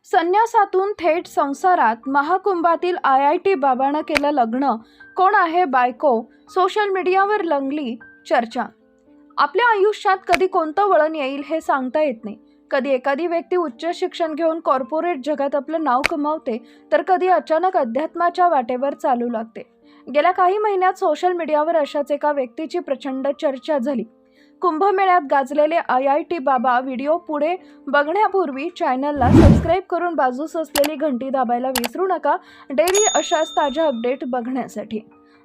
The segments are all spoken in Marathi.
संन्यासातून थेट संसारात महाकुंभातील IIT बाबानं केलं लग्न. कोण आहे बायको? सोशल मीडियावर रंगली चर्चा. आपल्या आयुष्यात कधी कोणतं वळण येईल हे सांगता येत नाही. कधी एखादी व्यक्ती उच्च शिक्षण घेऊन कॉर्पोरेट जगात आपलं नाव कमावते, तर कधी अचानक अध्यात्माच्या वाटेवर चालू लागते. गेल्या काही महिन्यात सोशल मीडियावर अशाच एका व्यक्तीची प्रचंड चर्चा झाली. कुंभमेळ्यात गाजलेले IIT बाबा व्हिडिओ पुढे बघण्यापूर्वी चॅनलला सबस्क्राईब करून बाजूस असलेली घंटी दाबायला विसरू नका, डेली अशाच ताज्या अपडेट बघण्यासाठी.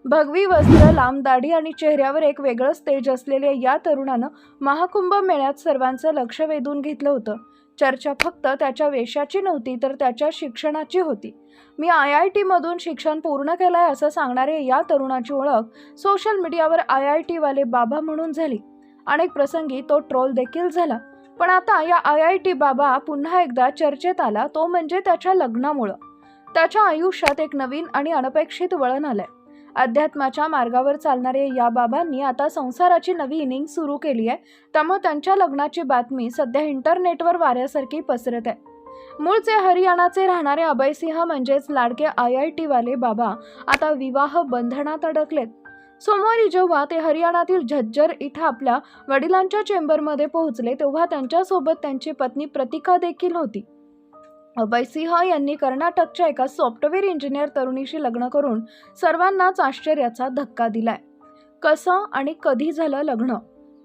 भगवी वस्त्र, लांब दाढी आणि चेहऱ्यावर एक वेगळंच तेज असलेल्या या तरुणानं महाकुंभ मेळ्यात सर्वांचं लक्ष वेधून घेतलं होतं. चर्चा फक्त त्याच्या वेशाची नव्हती, तर त्याच्या शिक्षणाची होती. मी IIT मधून शिक्षण पूर्ण केलंय असं सांगणारे या तरुणाची ओळख सोशल मीडियावर IIT वाले बाबा म्हणून झाली. अनेक प्रसंगी तो ट्रोल देखील झाला. पण आता या IIT बाबा पुन्हा एकदा चर्चेत आला, तो म्हणजे त्याच्या लग्नामुळं. त्याच्या आयुष्यात एक नवीन आणि अनपेक्षित वळण आलंय. अध्यात्माच्या मार्गावर चालणारे या बाबांनी आता संसाराची नवी इनिंग सुरू केली आहे. त्यामुळे त्यांच्या लग्नाची बातमी सध्या इंटरनेटवर वाऱ्यासारखी पसरत आहे. मूळचे हरियाणाचे राहणारे अभय सिंह म्हणजेच लाडके IIT वाले बाबा आता विवाह बंधनात अडकलेत. सोमवारी जेव्हा ते हरियाणातील झज्जर इथं आपल्या वडिलांच्या चेंबरमध्ये पोहोचले, तेव्हा त्यांच्यासोबत त्यांची पत्नी प्रतिका देखील होती. अभय सिंह यांनी कर्नाटकच्या एका सॉफ्टवेअर इंजिनियर तरुणीशी लग्न करून सर्वांनाच आश्चर्याचा धक्का दिलाय. कसं आणि कधी झालं लग्न?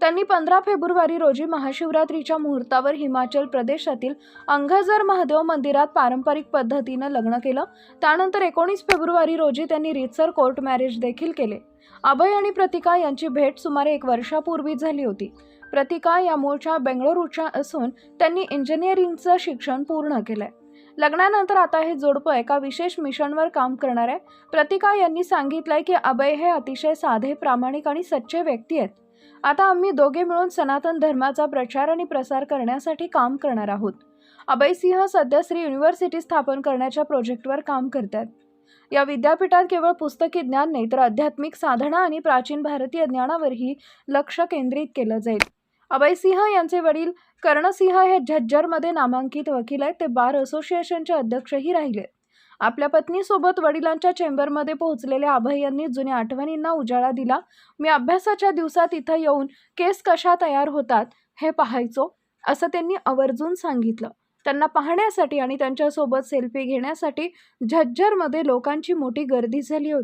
त्यांनी 15 फेब्रुवारी रोजी महाशिवरात्रीच्या मुहूर्तावर हिमाचल प्रदेशातील अंघझर महादेव मंदिरात पारंपरिक पद्धतीनं लग्न केलं. त्यानंतर 19 फेब्रुवारी रोजी त्यांनी रीतसर कोर्ट मॅरेज देखील केले. अभय आणि प्रतिका यांची भेट सुमारे 1 वर्षापूर्वी झाली होती. प्रतिका या मूळच्या बेंगळुरूच्या असून त्यांनी इंजिनिअरिंगचं शिक्षण पूर्ण केलंय. लग्नानंतर आता हे जोडपं एका विशेष मिशनवर काम करणार आहे. प्रतिका यांनी सांगितलंय की अभय हे अतिशय साधे, प्रामाणिक आणि सच्चे व्यक्ती आहेत. आता आम्ही दोघे मिळून सनातन धर्माचा प्रचार आणि प्रसार करण्यासाठी काम करणार आहोत. अभय सिंह सध्या श्री युनिव्हर्सिटी स्थापन करण्याच्या प्रोजेक्टवर काम करतात. या विद्यापीठात केवळ पुस्तकी ज्ञान नाही, तर आध्यात्मिक साधना आणि प्राचीन भारतीय ज्ञानावरही लक्ष केंद्रित केलं जाईल. अभय सिंह यांचे वडील कर्णसिंह हे झज्जरमध्ये नामांकित वकील आहेत. ते बार असोसिएशनचे अध्यक्षही राहिले. आपल्या पत्नीसोबत वडिलांच्या चेंबरमध्ये पोहोचलेल्या अभय यांनी जुन्या आठवणींना उजाळा दिला. मी अभ्यासाच्या दिवसात इथं येऊन केस कशा तयार होतात हे पाहायचो, असं त्यांनी आवर्जून सांगितलं. त्यांना पाहण्यासाठी आणि त्यांच्यासोबत सेल्फी घेण्यासाठी झज्जरमध्ये लोकांची मोठी गर्दी झाली होती.